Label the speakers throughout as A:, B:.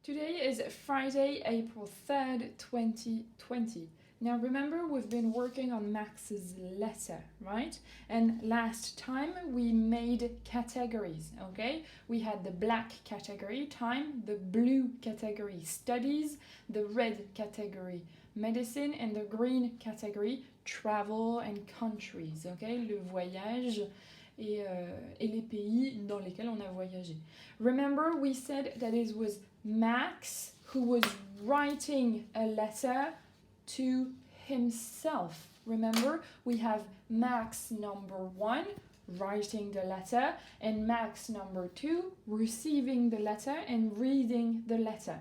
A: Today is Friday, April 3rd, 2020. Now remember, we've been working on Max's letter, right? And last time we made categories, okay? We had the black category, time, the blue category, studies, the red category, medicine, and the green category, travel and countries, okay? Le voyage et les pays dans lesquels on a voyagé. Remember, we said that it was Max who was writing a letter to himself. Remember, we have Max number 1 writing the letter and Max number 2 receiving the letter and reading the letter.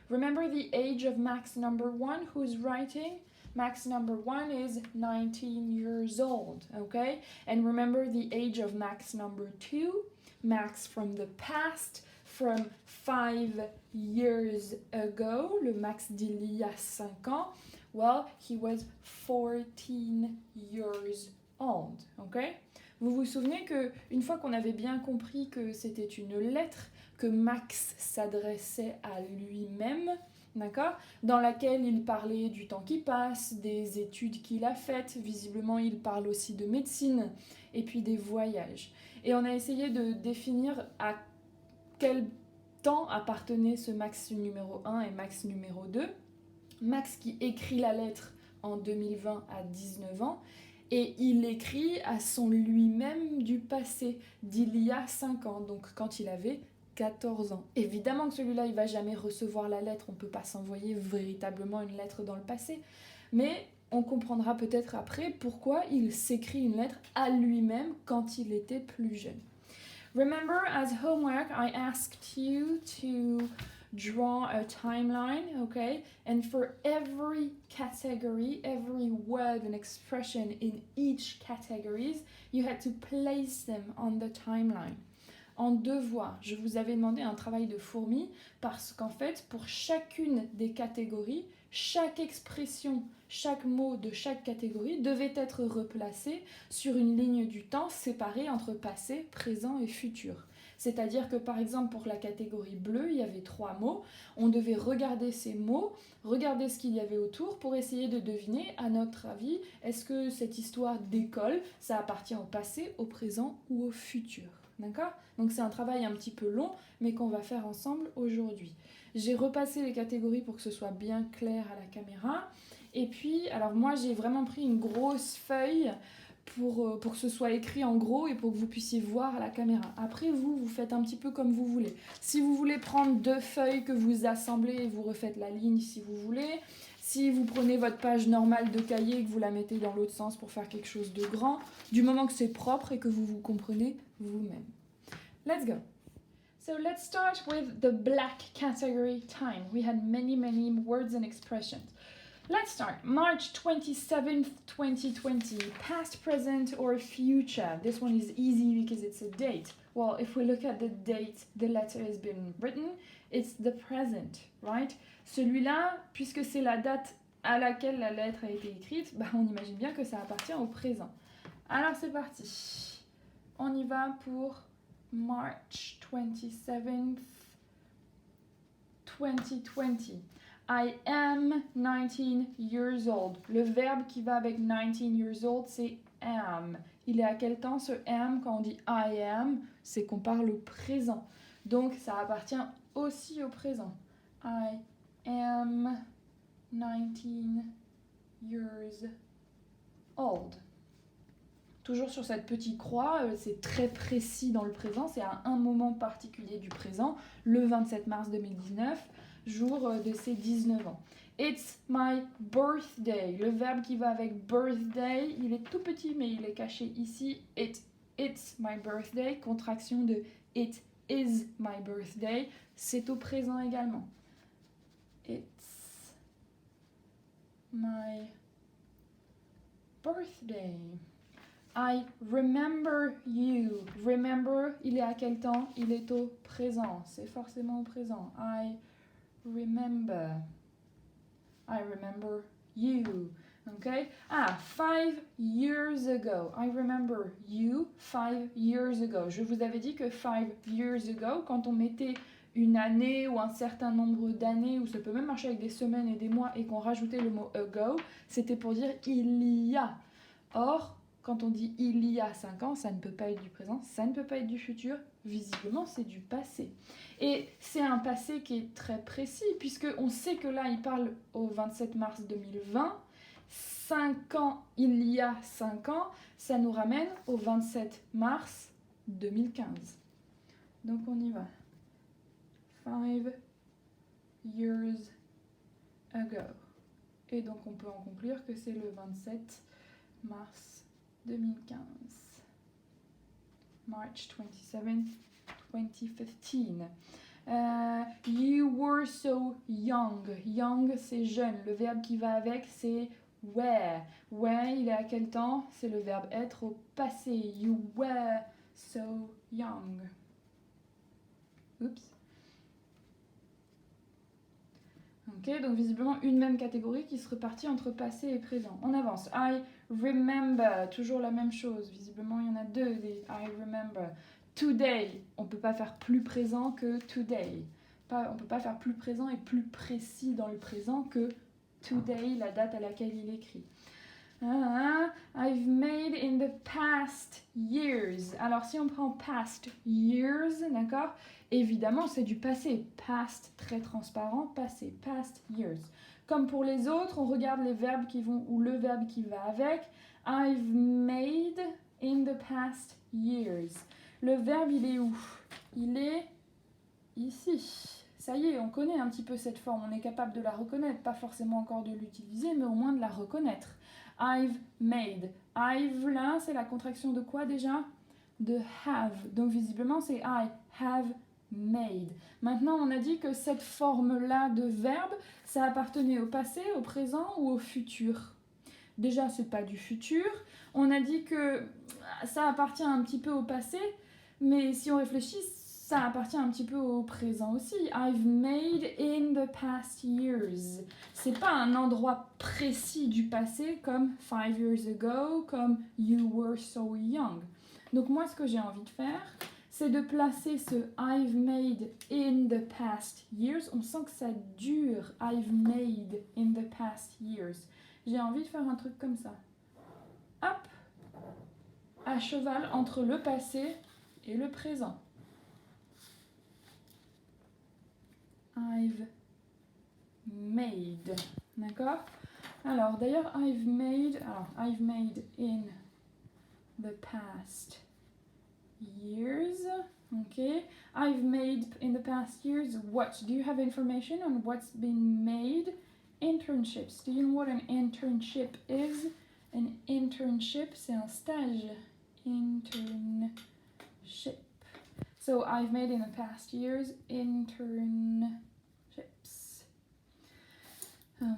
A: Remember the age of Max number 1 who's writing? Max number 1 is 19 years old, okay? And remember the age of Max number 2? Max from the past, from 5 years ago, le Max d'il y a 5 ans, well, he was 14 years old, okay? Vous vous souvenez que une fois qu'on avait bien compris que c'était une lettre, que Max s'adressait à lui-même, d'accord, dans laquelle il parlait du temps qui passe, des études qu'il a faites, visiblement il parle aussi de médecine, et puis des voyages. Et on a essayé de définir à quel temps appartenait ce Max numéro 1 et Max numéro 2. Max qui écrit la lettre en 2020 à 19 ans, et il écrit à son lui-même du passé, d'il y a 5 ans, donc quand il avait 14 ans. Évidemment que celui-là, il va jamais recevoir la lettre, on ne peut pas s'envoyer véritablement une lettre dans le passé, mais on comprendra peut-être après pourquoi il s'écrit une lettre à lui-même quand il était plus jeune. Remember, as homework, I asked you to draw a timeline, okay? And for every category, every word and expression in each categories, you had to place them on the timeline. En devoir, je vous avais demandé un travail de fourmi parce qu'en fait, pour chacune des catégories, chaque expression, chaque mot de chaque catégorie devait être replacé sur une ligne du temps séparée entre passé, présent et futur. C'est-à-dire que par exemple pour la catégorie bleue, il y avait 3 mots, on devait regarder ces mots, regarder ce qu'il y avait autour pour essayer de deviner, à notre avis, est-ce que cette histoire d'école, ça appartient au passé, au présent ou au futur. D'accord ? Donc c'est un travail un petit peu long, mais qu'on va faire ensemble aujourd'hui. J'ai repassé les catégories pour que ce soit bien clair à la caméra. Et puis, alors moi j'ai vraiment pris une grosse feuille pour que ce soit écrit en gros et pour que vous puissiez voir à la caméra. Après vous faites un petit peu comme vous voulez. Si vous voulez prendre 2 feuilles que vous assemblez et vous refaites la ligne si vous voulez. Si vous prenez votre page normale de cahier et que vous la mettez dans l'autre sens pour faire quelque chose de grand, du moment que c'est propre et que vous vous comprenez vous-même. Let's go. So let's start with the black category, time. We had many words and expressions. Let's start. March 27th, 2020. Past, present, or future. This one is easy because it's a date. Well, if we look at the date the letter has been written, it's the present, right? Celui-là, puisque c'est la date à laquelle la lettre a été écrite, bah on imagine bien que ça appartient au présent. Alors c'est parti. On y va pour March 27th, 2020. I am 19 years old. Le verbe qui va avec 19 years old, c'est am. Il est à quel temps ce am? Quand on dit I am, c'est qu'on parle au présent. Donc ça appartient aussi au présent. I am 19 years old. Toujours sur cette petite croix, c'est très précis dans le présent, c'est à un moment particulier du présent, le 27 mars 2019, jour de ses 19 ans. It's my birthday. Le verbe qui va avec birthday, il est tout petit mais il est caché ici. It's my birthday, contraction de it is my birthday, c'est au présent également. It's my birthday. I remember you. Remember, il est à quel temps? Il est au présent. C'est forcément au présent. I remember. I remember you. Okay? 5 years ago. I remember you 5 years ago. Je vous avais dit que 5 years ago, quand on mettait une année ou un certain nombre d'années, ou ça peut même marcher avec des semaines et des mois, et qu'on rajoutait le mot ago, c'était pour dire il y a. Or, quand on dit il y a 5 ans, ça ne peut pas être du présent, ça ne peut pas être du futur, visiblement c'est du passé. Et c'est un passé qui est très précis, puisqu'on sait que là il parle au 27 mars 2020, 5 ans, il y a 5 ans, ça nous ramène au 27 mars 2015. Donc on y va. 5 years ago. Et donc on peut en conclure que c'est le 27 mars 2015. March 27, 2015. You were so young. Young, c'est jeune. Le verbe qui va avec, c'est were. Were, il est à quel temps? C'est le verbe être au passé. You were so young. Oups. Ok, donc visiblement une même catégorie qui se répartit entre passé et présent. On avance. I remember, toujours la même chose. Visiblement, il y en a deux des I remember. Today, on ne peut pas faire plus présent que today. On ne peut pas faire plus présent et plus précis dans le présent que today, la date à laquelle il écrit. I've made in the past years. Alors si on prend past years, d'accord, évidemment c'est du passé. Past, très transparent, passé, past years. Comme pour les autres, on regarde les verbes qui vont ou le verbe qui va avec. I've made in the past years. Le verbe, il est où? Il est ici. Ça y est, on connaît un petit peu cette forme, on est capable de la reconnaître, pas forcément encore de l'utiliser, mais au moins de la reconnaître. I've made. I've, là, c'est la contraction de quoi déjà? De have. Donc visiblement, c'est I have made. Maintenant, on a dit que cette forme-là de verbe, ça appartenait au passé, au présent ou au futur. Déjà, c'est pas du futur. On a dit que ça appartient un petit peu au passé, mais si on réfléchit, ça appartient un petit peu au présent aussi. I've made in the past years. C'est pas un endroit précis du passé comme 5 years ago, comme you were so young. Donc moi, ce que j'ai envie de faire, c'est de placer ce I've made in the past years. On sent que ça dure. I've made in the past years. J'ai envie de faire un truc comme ça. Hop, à cheval entre le passé et le présent. I've made. D'accord? Alors, d'ailleurs, I've made in the past years. Okay. I've made in the past years what? Do you have information on what's been made? Internships. Do you know what an internship is? An internship, c'est un stage. Internship. So I've made in the past years internships.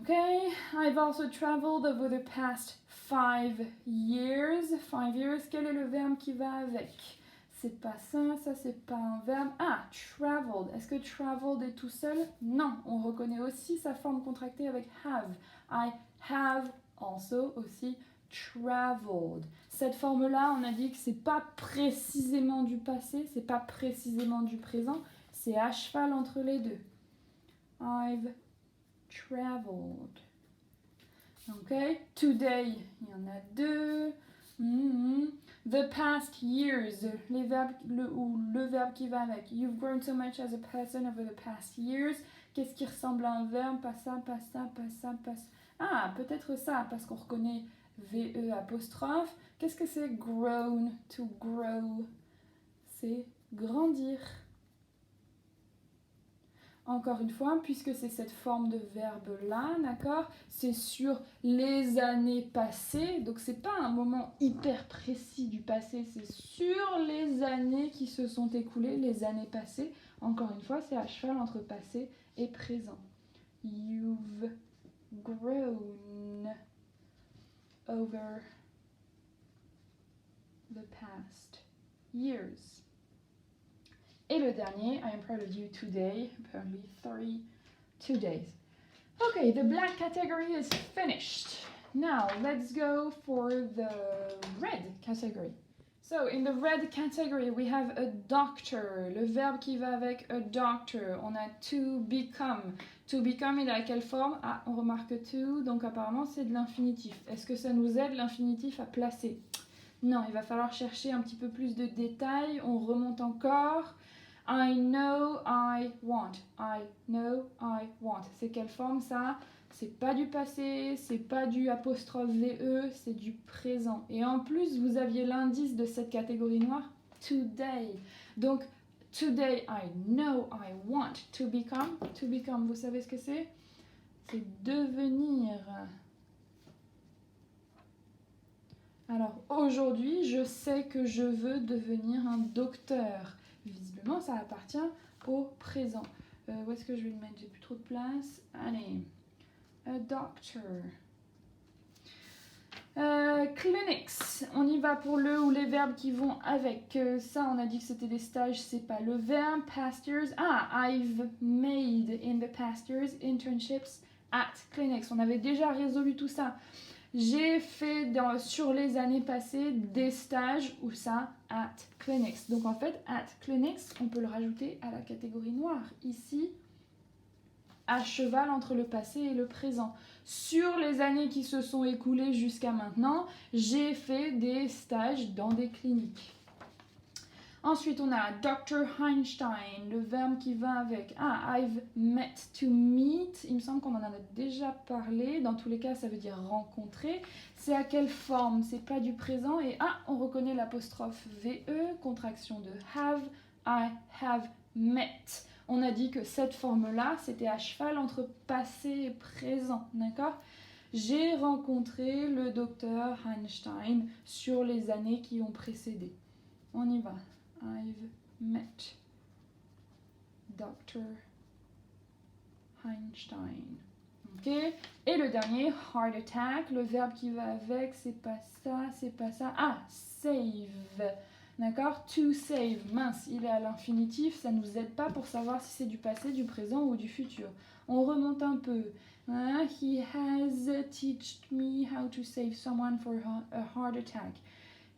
A: Okay, I've also traveled over the past 5 years. 5 years, quel est le verbe qui va avec? C'est pas ça, ça c'est pas un verbe. Ah, traveled. Est-ce que traveled est tout seul? Non, on reconnaît aussi sa forme contractée avec have. I have also aussi traveled. Cette forme-là, on a dit que c'est pas précisément du passé, c'est pas précisément du présent, c'est à cheval entre les deux. I've traveled. Ok, today, il y en a deux. The past years, les verbes, le verbe qui va avec. You've grown so much as a person over the past years. Qu'est-ce qui ressemble à un verbe? Pas ça, pas ça, pas ça, pas ça. Ah, peut-être ça, parce qu'on reconnaît VE apostrophe. Qu'est-ce que c'est grown? To grow. C'est grandir. Encore une fois, puisque c'est cette forme de verbe-là, d'accord, c'est sur les années passées, donc c'est pas un moment hyper précis du passé, c'est sur les années qui se sont écoulées, les années passées. Encore une fois, c'est à cheval entre passé et présent. You've grown over the past years. Et le dernier, I am proud of you today, apparently 2 days. Okay, the black category is finished. Now, let's go for the red category. So, in the red category, we have a doctor. Le verbe qui va avec a doctor. On a to become. To become, il est à quelle forme? Ah, on remarque to, donc apparemment c'est de l'infinitif. Est-ce que ça nous aide, l'infinitif, à placer? Non, il va falloir chercher un petit peu plus de détails. On remonte encore. I know, I want. I know, I want. C'est quelle forme ça? C'est pas du passé, c'est pas du apostrophe VE, c'est du présent. Et en plus, vous aviez l'indice de cette catégorie noire, today. Donc, today, I know, I want to become. To become, vous savez ce que c'est? C'est devenir. Alors, aujourd'hui, je sais que je veux devenir un docteur. Visiblement, ça appartient au présent. Où est-ce que je vais le mettre? J'ai plus trop de place. Allez. A doctor. Clinics. On y va pour le ou les verbes qui vont avec. Ça, on a dit que c'était des stages, c'est pas le verbe. Pastures. Ah, I've made in the pastures internships at clinics. On avait déjà résolu tout ça. J'ai fait sur les années passées des stages où ça, at clinics. Donc en fait, at clinics, on peut le rajouter à la catégorie noire. Ici, à cheval entre le passé et le présent. Sur les années qui se sont écoulées jusqu'à maintenant, j'ai fait des stages dans des cliniques. Ensuite, on a Dr. Einstein, le verbe qui va avec. Ah, I've met, to meet. Il me semble qu'on en a déjà parlé. Dans tous les cas, ça veut dire rencontrer. C'est à quelle forme? C'est pas du présent. Et ah, on reconnaît l'apostrophe VE, contraction de have. I have met. On a dit que cette forme-là, c'était à cheval entre passé et présent. D'accord? J'ai rencontré le docteur Einstein sur les années qui ont précédé. On y va. I've met Dr. Einstein. Ok. Et le dernier, heart attack. Le verbe qui va avec, c'est pas ça, c'est pas ça. Ah, save. D'accord? To save. Mince, il est à l'infinitif. Ça ne nous aide pas pour savoir si c'est du passé, du présent ou du futur. On remonte un peu. He has taught me how to save someone for a heart attack.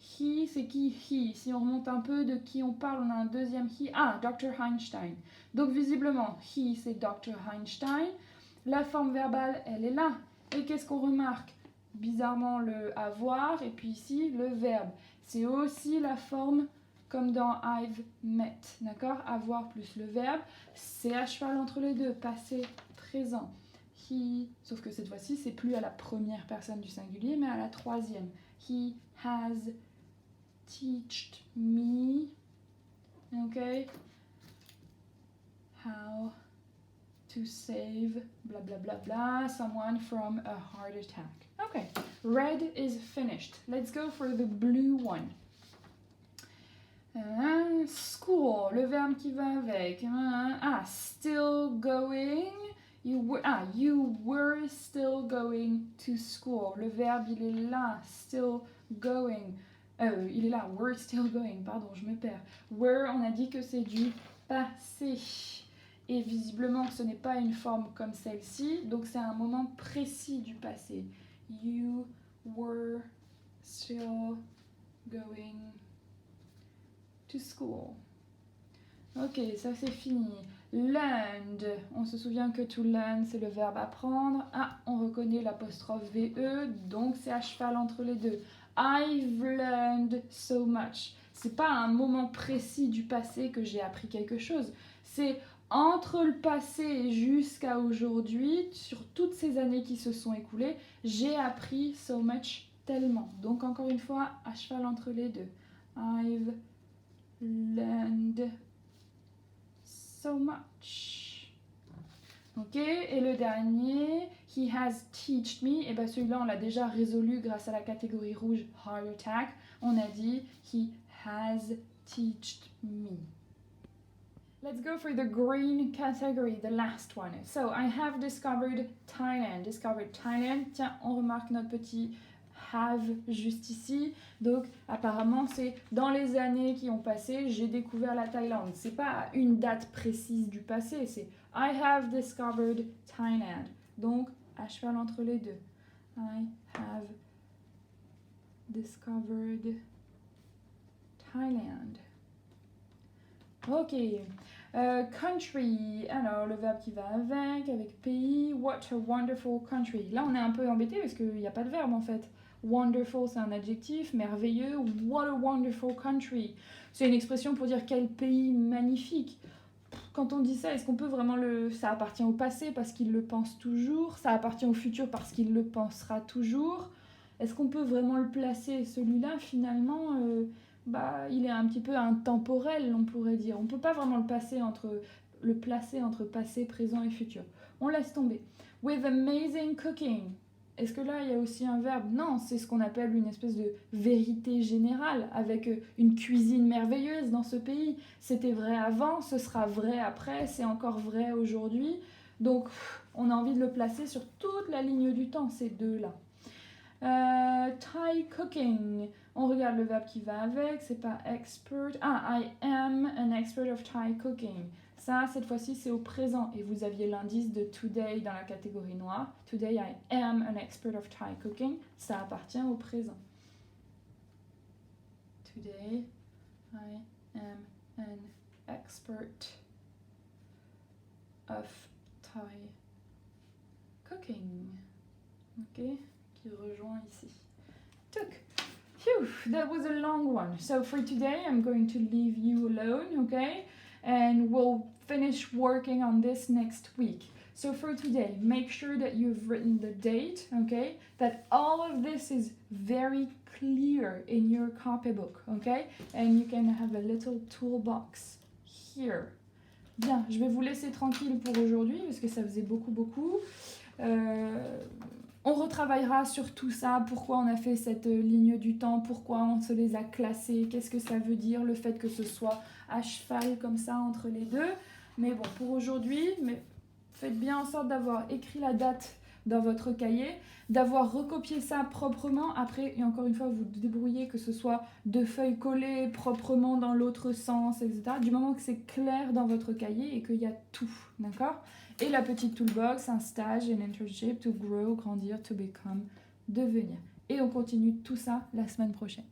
A: He, c'est qui? He. Si on remonte un peu de qui on parle, on a un deuxième he. Ah, Dr. Einstein. Donc visiblement, he, c'est Dr. Einstein. La forme verbale, elle est là. Et qu'est-ce qu'on remarque? Bizarrement, le avoir. Et puis ici, le verbe. C'est aussi la forme comme dans I've met. D'accord? Avoir plus le verbe. C'est à cheval entre les deux. Passé, présent. He. Sauf que cette fois-ci, c'est plus à la première personne du singulier, mais à la troisième. He has taught me, okay, how to save blah blah blah blah someone from a heart attack. Okay, red is finished. Let's go for the blue one. School, le verbe qui va avec. Still going. You were still going to school. Le verbe, il est là, still going. Il est là, we're still going, pardon, je me perds. Were, on a dit que c'est du passé. Et visiblement, ce n'est pas une forme comme celle-ci, donc c'est un moment précis du passé. You were still going to school. Ok, ça c'est fini. Learned, on se souvient que to learn c'est le verbe apprendre. Ah, on reconnaît l'apostrophe VE, donc c'est à cheval entre les deux. I've learned so much. C'est pas un moment précis du passé que j'ai appris quelque chose. C'est entre le passé jusqu'à aujourd'hui, sur toutes ces années qui se sont écoulées, j'ai appris so much tellement. Donc encore une fois, à cheval entre les deux. I've learned so much. Ok, et le dernier, he has taught me, et bien celui-là on l'a déjà résolu grâce à la catégorie rouge heart attack. On a dit he has taught me. Let's go for the green category, the last one. So I have discovered Thailand. Discovered Thailand. Tiens, on remarque notre petit have juste ici. Donc apparemment c'est dans les années qui ont passé, j'ai découvert la Thaïlande. C'est pas une date précise du passé, c'est I have discovered Thailand. Donc à cheval entre les deux. I have discovered Thailand. Ok. Country, alors le verbe qui va avec pays, what a wonderful country. Là on est un peu embêté parce qu'il n'y a pas de verbe en fait. Wonderful c'est un adjectif, merveilleux, what a wonderful country. C'est une expression pour dire quel pays magnifique. Quand on dit ça, est-ce qu'on peut vraiment ça appartient au passé parce qu'il le pense toujours, ça appartient au futur parce qu'il le pensera toujours. Est-ce qu'on peut vraiment le placer, celui-là finalement il est un petit peu intemporel, on pourrait dire. On ne peut pas vraiment le placer entre passé, présent et futur. On laisse tomber. With amazing cooking. Est-ce que là, il y a aussi un verbe? Non, c'est ce qu'on appelle une espèce de vérité générale, avec une cuisine merveilleuse dans ce pays. C'était vrai avant, ce sera vrai après, c'est encore vrai aujourd'hui. Donc, on a envie de le placer sur toute la ligne du temps, ces deux-là. Thai cooking. On regarde le verbe qui va avec, c'est pas expert. Ah, I am an expert of Thai cooking. Ça, cette fois-ci, c'est au présent. Et vous aviez l'indice de today dans la catégorie noire. Today, I am an expert of Thai cooking. Ça appartient au présent. Today, I am an expert of Thai cooking. Ok, qui rejoint ici. Phew, that was a long one. So for today, I'm going to leave you alone, okay? And we'll finish working on this next week. So for today, make sure that you've written the date, okay? That all of this is very clear in your copybook, okay? And you can have a little toolbox here. Bien, je vais vous laisser tranquille pour aujourd'hui parce que ça faisait beaucoup. On retravaillera sur tout ça, pourquoi on a fait cette ligne du temps, pourquoi on se les a classés, qu'est-ce que ça veut dire, le fait que ce soit à cheval comme ça entre les deux. Mais bon, pour aujourd'hui, faites bien en sorte d'avoir écrit la date dans votre cahier, d'avoir recopié ça proprement. Après, et encore une fois, vous débrouillez que ce soit 2 feuilles collées proprement dans l'autre sens, etc. Du moment que c'est clair dans votre cahier et qu'il y a tout, d'accord ? Et la petite toolbox, un stage, un internship, to grow, grandir, to become, devenir. Et on continue tout ça la semaine prochaine.